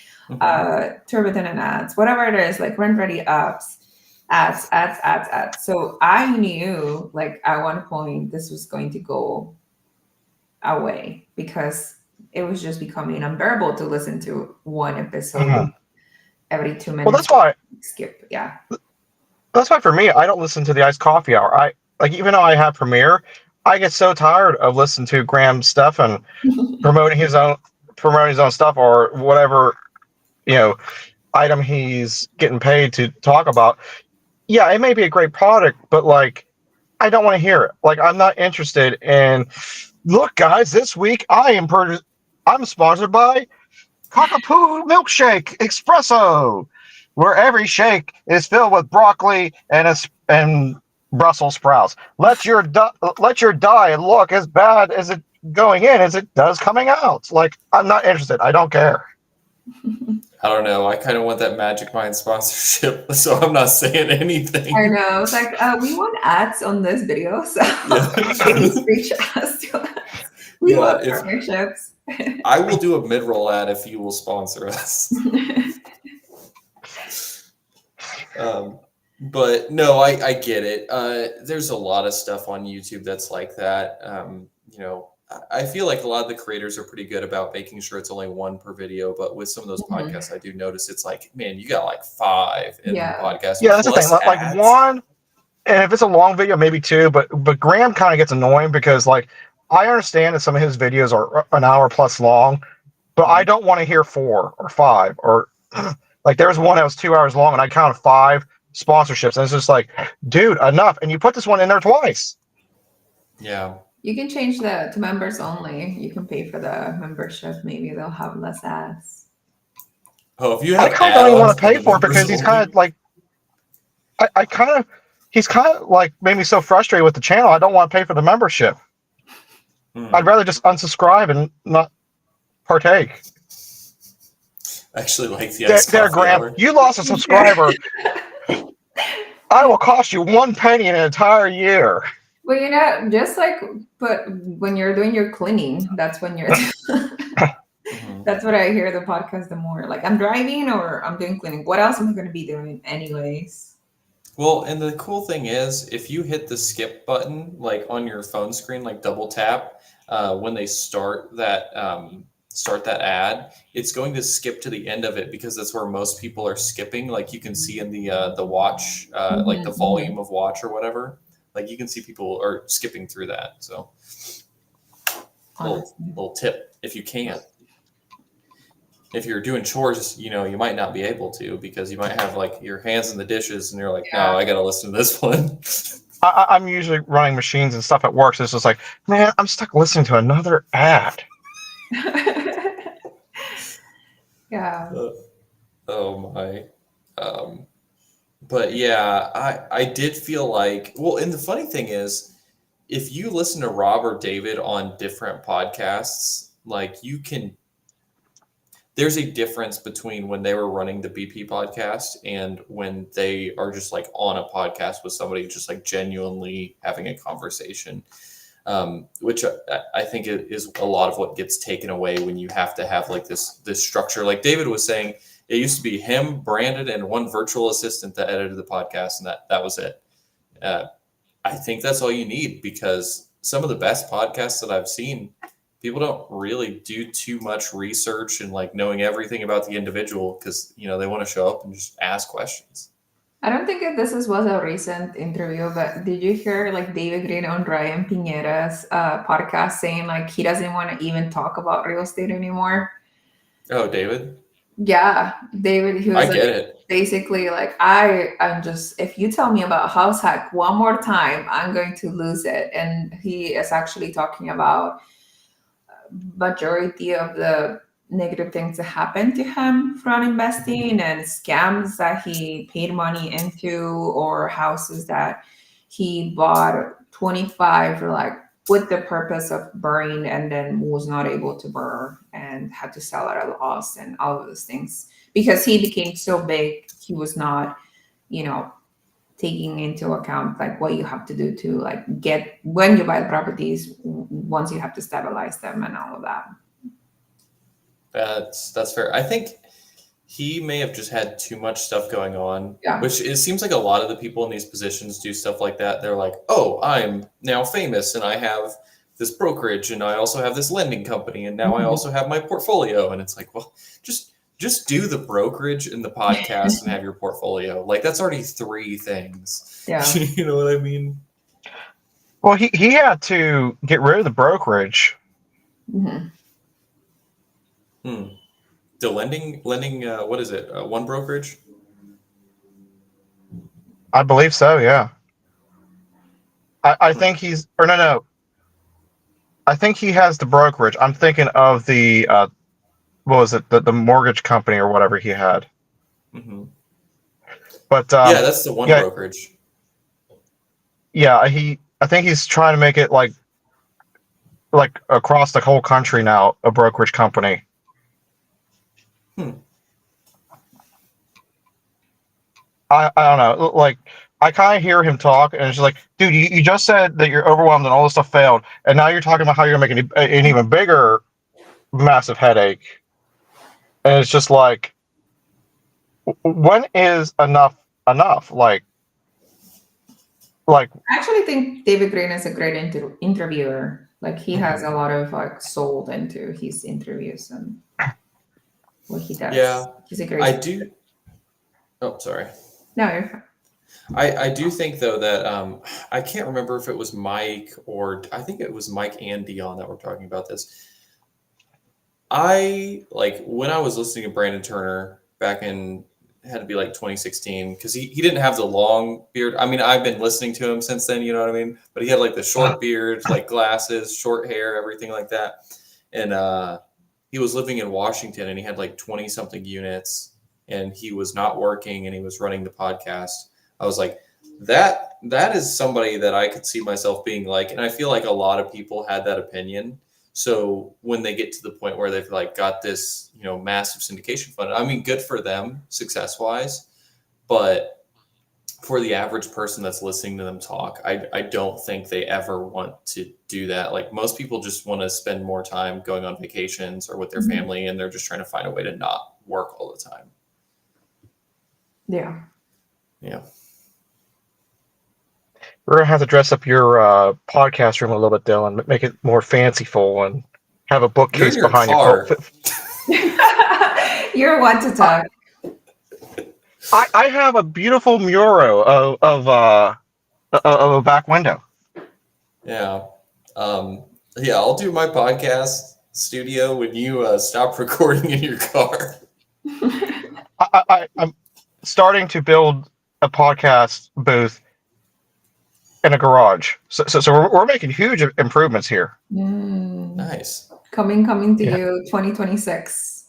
Turbotin and ads, whatever it is, like rent ready apps. Ads. So I knew, like, at one point this was going to go away because it was just becoming unbearable to listen to one episode every 2 minutes. Well, that's why. Skip, yeah. That's why for me, I don't listen to the Iced Coffee Hour. I like, even though I have Premiere, I get so tired of listening to Graham's stuff and promoting his own stuff or whatever, item he's getting paid to talk about. Yeah, it may be a great product, but like, I don't want to hear it. Like, I'm not interested in. Look, guys, this week I'm sponsored by Cockapoo Milkshake Espresso, where every shake is filled with broccoli and Brussels sprouts. Let your diet look as bad as it going in as it does coming out. Like, I'm not interested. I don't care. I don't know. I kind of want that Magic Mind sponsorship, so I'm not saying anything. I know. It's like, we want ads on this video, so please reach us to us. We want partnerships. I will do a mid-roll ad if you will sponsor us. But no, I get it. There's a lot of stuff on YouTube that's like that. I feel like a lot of the creators are pretty good about making sure it's only one per video, but with some of those podcasts, I do notice it's like, man, you got like 5 in the podcast. Yeah, that's the thing. Like one, and if it's a long video, maybe 2. But Graham kind of gets annoying because, like, I understand that some of his videos are an hour plus long, but I don't want to hear 4 or 5 or like there's one that was 2 hours long and I counted 5 sponsorships, and it's just like, dude, enough. And you put this one in there twice. Yeah. You can change to members only. You can pay for the membership. Maybe they'll have less ads. Oh, if you have, I kind of don't even want to pay for it because he's kind of like, he's kind of like made me so frustrated with the channel. I don't want to pay for the membership. I'd rather just unsubscribe and not partake. I actually like the Iced there, Coffee Graham. Hour. You lost a subscriber. I will cost you 1 penny in an entire year. Well, just like, but when you're doing your cleaning, that's when you're. That's what I hear the podcast the more. Like, I'm driving or I'm doing cleaning. What else am I going to be doing anyways? Well, and the cool thing is, if you hit the skip button, like on your phone screen, like double tap, when they start that ad, it's going to skip to the end of it because that's where most people are skipping. Like you can see in the watch, like the volume of watch or whatever. Like you can see people are skipping through that. So, little tip if you can. If you're doing chores, you might not be able to because you might have like your hands in the dishes and you're like, no, I got to listen to this one. I'm usually running machines and stuff at work. So it's just like, man, I'm stuck listening to another ad. Yeah. Oh my. But yeah, I did feel like, well, and the funny thing is, if you listen to Rob or David on different podcasts, like there's a difference between when they were running the BP podcast and when they are just like on a podcast with somebody just like genuinely having a conversation, which I think is a lot of what gets taken away when you have to have like this structure. Like David was saying, it used to be him, Brandon, and one virtual assistant that edited the podcast, and that was it. I think that's all you need, because some of the best podcasts that I've seen, people don't really do too much research and like knowing everything about the individual, because they want to show up and just ask questions. I don't think that was a recent interview, but did you hear like David Green on Ryan Piñera's podcast saying like he doesn't want to even talk about real estate anymore? Oh, David? Yeah, David, he was I get it. basically like, I'm just, if you tell me about house hack one more time, I'm going to lose it. And he is actually talking about majority of the negative things that happened to him from investing and scams that he paid money into, or houses that he bought 25 like with the purpose of burning and then was not able to burn and had to sell at a loss, and all of those things because he became so big. He was not, taking into account like what you have to do to like get when you buy properties, once you have to stabilize them and all of that. That's fair. I think he may have just had too much stuff going on, Yeah. which it seems like a lot of the people in these positions do stuff like that. They're like, oh, I'm now famous and I have this brokerage and I also have this lending company and now I also have my portfolio. And it's like, well, just do the brokerage and the podcast and have your portfolio. Like that's already 3 things. Yeah. You know what I mean? Well, he had to get rid of the brokerage. Mm-hmm. The lending, what is it? One brokerage? I believe so, yeah. I think he's, or no. I think he has the brokerage. I'm thinking of the, what was it? The mortgage company or whatever he had. Mm-hmm. But Yeah, that's the one yeah. brokerage. Yeah, I think he's trying to make it like across the whole country now, a brokerage company. I don't know. Like, I kind of hear him talk, and it's just like, dude, you just said that you're overwhelmed and all this stuff failed, and now you're talking about how you're making an even bigger, massive headache. And it's just like, when is enough enough? Like, I actually think David Green is a great interviewer. Like he has a lot of like sold into his interviews and what he does. Yeah, he's a great. I do. Oh, sorry. No, you're fine. I do think though that I can't remember if it was Mike or I think it was Mike and Dion that were talking about this. I like when I was listening to Brandon Turner back in, it had to be like 2016, because he didn't have the long beard. I mean, I've been listening to him since then, you know what I mean? But he had like the short beard, like glasses, short hair, everything like that. And he was living in Washington and he had like 20 something units and he was not working and he was running the podcast. I was like, that is somebody that I could see myself being like, and I feel like a lot of people had that opinion. So when they get to the point where they've like got this, massive syndication fund, I mean, good for them success wise, but for the average person that's listening to them talk, I don't think they ever want to do that. Like most people just want to spend more time going on vacations or with their family, and they're just trying to find a way to not work all the time. Yeah. Yeah. we're gonna have to dress up your podcast room a little bit, Dylan, make it more fanciful and have a bookcase You're in your behind car. you. You're one to talk. I have a beautiful mural of a back window. Yeah. Yeah, I'll do my podcast studio when you stop recording in your car. I'm starting to build a podcast booth in a garage. So we're making huge improvements here. Nice. Coming to Yeah. you 2026.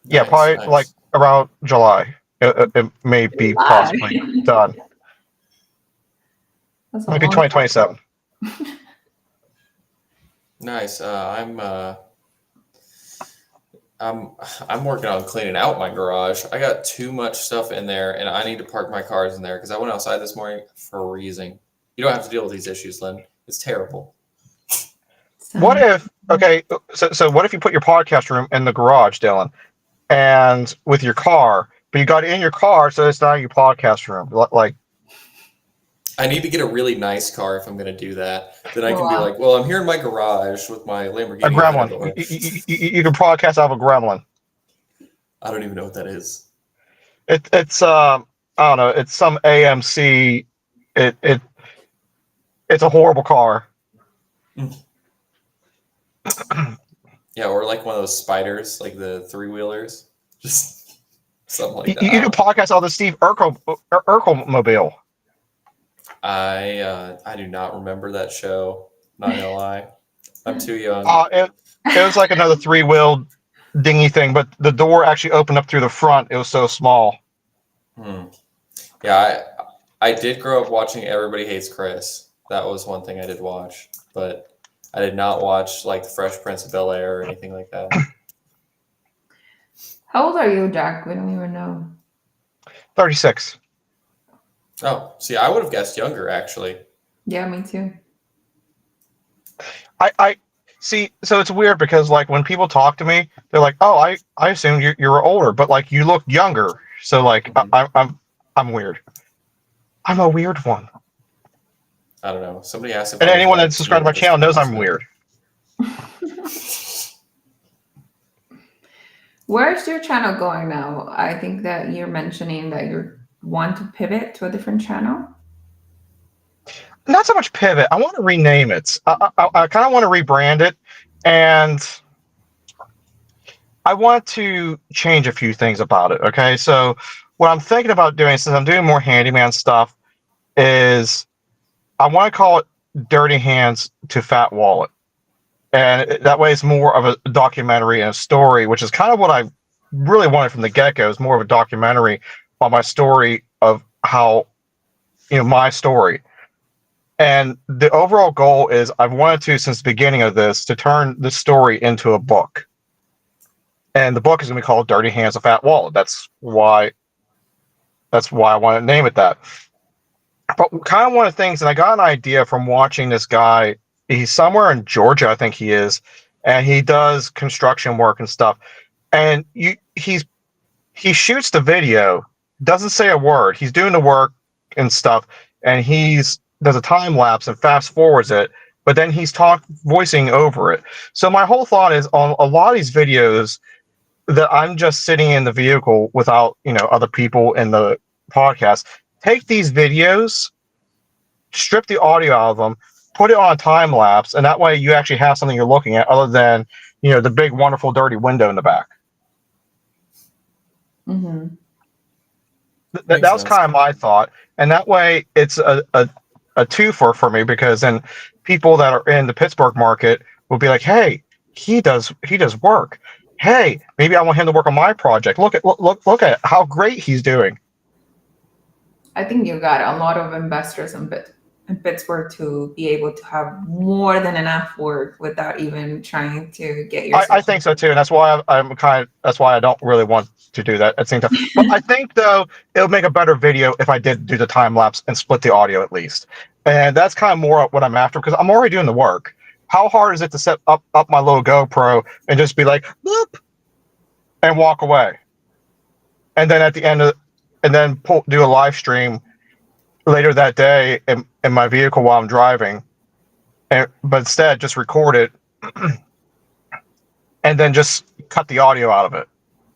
Yeah, Nice, probably nice. like around July. It may be July. possibly done. That's a Maybe long 2027. Nice. I'm working on cleaning out my garage. I got too much stuff in there, and I need to park my cars in there because I went outside this morning freezing. You don't have to deal with these issues, Lynn. It's terrible. What if, so what if you put your podcast room in the garage, Dylan, and with your car, but you got it in your car, so it's not your podcast room? Like, I need to get a really nice car if I'm going to do that. Then I can be Wow. like, well, I'm here in my garage with my Lamborghini. a gremlin. Aventador. You can podcast out of a gremlin. I don't even know what that is. It's I don't know. It's some AMC. It's a horrible car. Yeah, or like one of those spiders, like the 3-wheelers. Just something like that. You can podcast out the Steve Urkel mobile. I do not remember that show. Not gonna lie, I'm too young. It was like another 3-wheeled dingy thing, but the door actually opened up through the front. It was so small. Yeah, I did grow up watching Everybody Hates Chris. That was one thing I did watch, but I did not watch like The Fresh Prince of Bel-Air or anything like that. How old are you, Jack? We don't even know. 36. Oh, see, I would have guessed younger actually. Yeah, me too. I see. So it's weird because like when people talk to me, they're like, "Oh, I assume you're older, but like you look younger." So like I'm weird. I'm a weird one. I don't know. Somebody asked if And I was anyone like that's subscribed to my this channel knows I'm person. weird. Where's your channel going now? I think that you're mentioning that you want to pivot to a different channel. Not so much pivot. I want to rename it. I kind of want to rebrand it, and I want to change a few things about it. Okay, so what I'm thinking about doing, since I'm doing more handyman stuff, is I want to call it Dirty Hands to Fat Wallet, and that way it's more of a documentary and a story, which is kind of what I really wanted from the get-go. Is more of a documentary on my story of how, my story. And the overall goal is I've wanted to, since the beginning of this, to turn this story into a book. And the book is going to be called Dirty Hands of Fat Wallet. That's why I want to name it that. But kind of one of the things, and I got an idea from watching this guy. He's somewhere in Georgia, I think he is, and he does construction work and stuff. And he shoots the video, doesn't say a word. He's doing the work and stuff, and does a time lapse and fast forwards it, but then he's voicing over it. So my whole thought is on a lot of these videos that I'm just sitting in the vehicle without, other people in the podcast. Take these videos, strip the audio out of them, put it on a time lapse, and that way you actually have something you're looking at other than, the big, wonderful, dirty window in the back. Mm-hmm. That was kind of my thought. And that way it's a twofer for me, because then people that are in the Pittsburgh market will be like, hey, he does work. Hey, maybe I want him to work on my project. Look at how great he's doing. I think you got a lot of investors in Pittsburgh to be able to have more than enough work without even trying to get your. I think so too, and that's why that's why I don't really want to do that at the same time. But I think though it would make a better video if I did do the time lapse and split the audio at least. And that's kind of more what I'm after, because I'm already doing the work. How hard is it to set up my little GoPro and just be like, boop, and walk away, and then at the end do a live stream later that day in my vehicle while I'm driving, but instead just record it and then just cut the audio out of it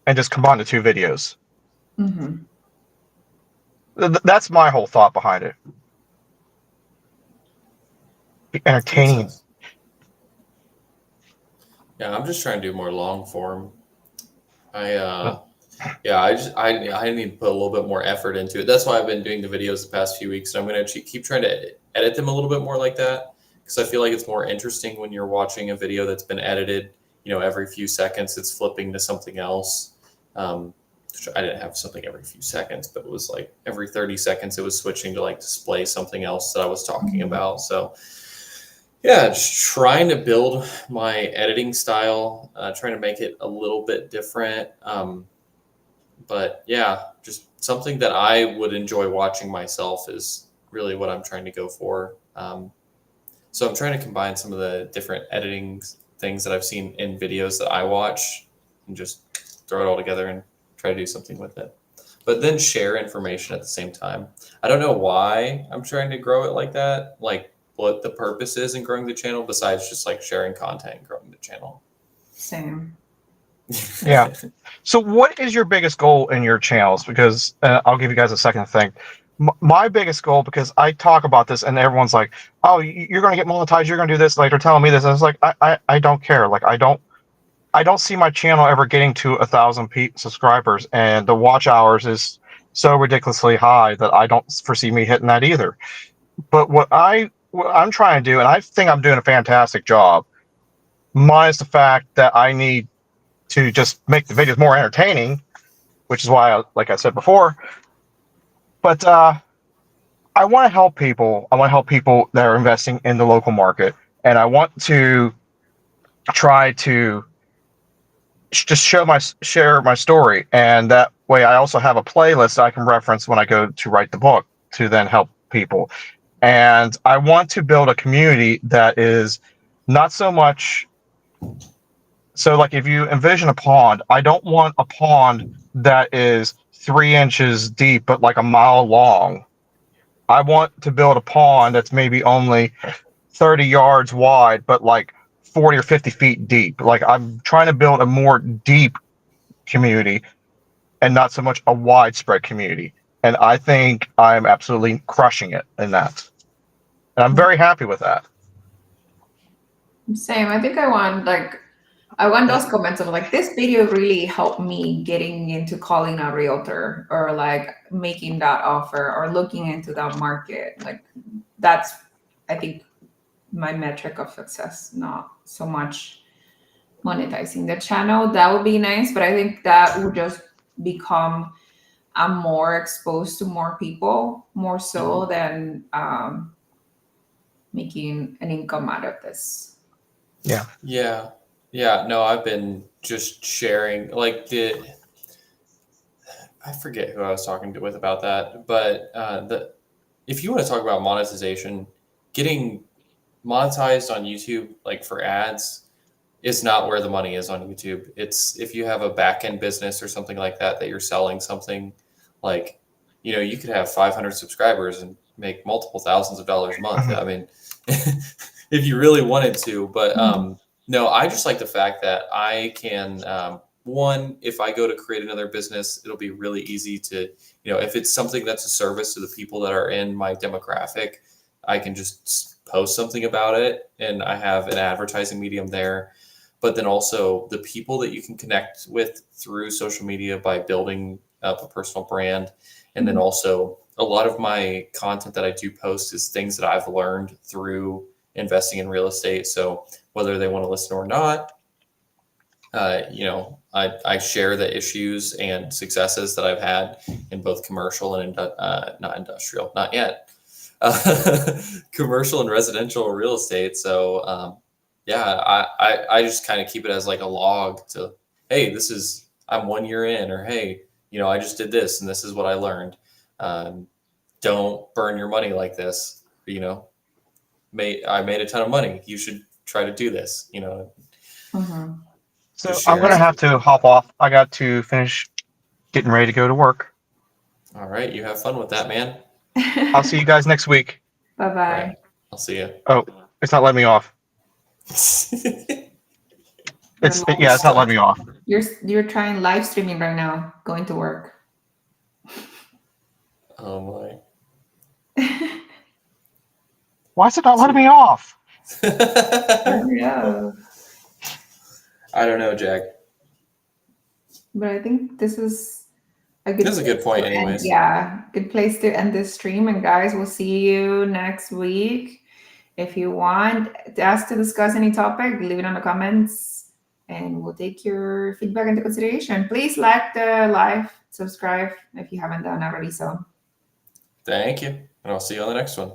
and just combine the two videos. Mm-hmm. That's my whole thought behind it. Be entertaining. Yeah, I'm just trying to do more long form. I need to put a little bit more effort into it. That's why I've been doing the videos the past few weeks, and I'm going to keep trying to edit them a little bit more like that, because I feel like it's more interesting when you're watching a video that's been edited. Every few seconds it's flipping to something else. I didn't have something every few seconds, but it was like every 30 seconds it was switching to like display something else that I was talking about. So Yeah, just trying to build my editing style, trying to make it a little bit different. But yeah, just something that I would enjoy watching myself is really what I'm trying to go for. So I'm trying to combine some of the different editing things that I've seen in videos that I watch and just throw it all together and try to do something with it. But then share information at the same time. I don't know why I'm trying to grow it like that, like what the purpose is in growing the channel besides just like sharing content and growing the channel. Same. Yeah. So what is your biggest goal in your channels? Because I'll give you guys a second to think. My biggest goal, because I talk about this and everyone's like, oh, you're going to get monetized, you're going to do this, like they're telling me this. I was like, I don't care. Like I don't see my channel ever getting to 1,000 subscribers, and the watch hours is so ridiculously high that I don't foresee me hitting that either. But what I'm trying to do, and I think I'm doing a fantastic job, minus the fact that I need to just make the videos more entertaining, which is why, like I said before. But I want to help people. I want to help people that are investing in the local market, and I want to try to just share my story, and that way I also have a playlist I can reference when I go to write the book to then help people. And I want to build a community that is not so much. So, like, if you envision a pond, I don't want a pond that is 3 inches deep, but like a mile long. I want to build a pond that's maybe only 30 yards wide, but like 40 or 50 feet deep. Like, I'm trying to build a more deep community and not so much a widespread community. And I think I'm absolutely crushing it in that. And I'm very happy with that. Same. I think I want those comments of like, this video really helped me getting into calling a realtor or like making that offer or looking into that market. Like that's, I think, my metric of success, not so much monetizing the channel. That would be nice, but I think that would just become I'm more exposed to more people, more so than making an income out of this. Yeah, no, I've been just sharing like I forget who I was talking with about that, but if you want to talk about monetization, getting monetized on YouTube, like for ads, is not where the money is on YouTube. It's if you have a back end business or something like that you're selling something, like, you could have 500 subscribers and make multiple thousands of dollars a month. I mean, if you really wanted to, but no, I just like the fact that I can, one, if I go to create another business, it'll be really easy to, if it's something that's a service to the people that are in my demographic, I can just post something about it and I have an advertising medium there. But then also the people that you can connect with through social media by building up a personal brand. And then also a lot of my content that I do post is things that I've learned through investing in real estate. So whether they want to listen or not, I share the issues and successes that I've had in both commercial and not industrial, not yet, commercial and residential real estate. So I just kind of keep it as like a log to, hey, I'm 1 year in, or hey, I just did this and this is what I learned. Don't burn your money like this. I made a ton of money. You should try to do this. So I'm going to have to hop off. I got to finish getting ready to go to work. All right. You have fun with that, man. I'll see you guys next week. Bye-bye. Right. I'll see you. Oh, it's not letting me off. It's not letting me off. You're trying live streaming right now, going to work. Oh my. Why is it not letting me off? Yeah. I don't know, Jack. But I think this is a good. This is a good point, place to anyways. good place to end this stream. And guys, we'll see you next week. If you want us to discuss any topic, leave it in the comments, and we'll take your feedback into consideration. Please like the live, subscribe if you haven't done already. So. Thank you, and I'll see you on the next one.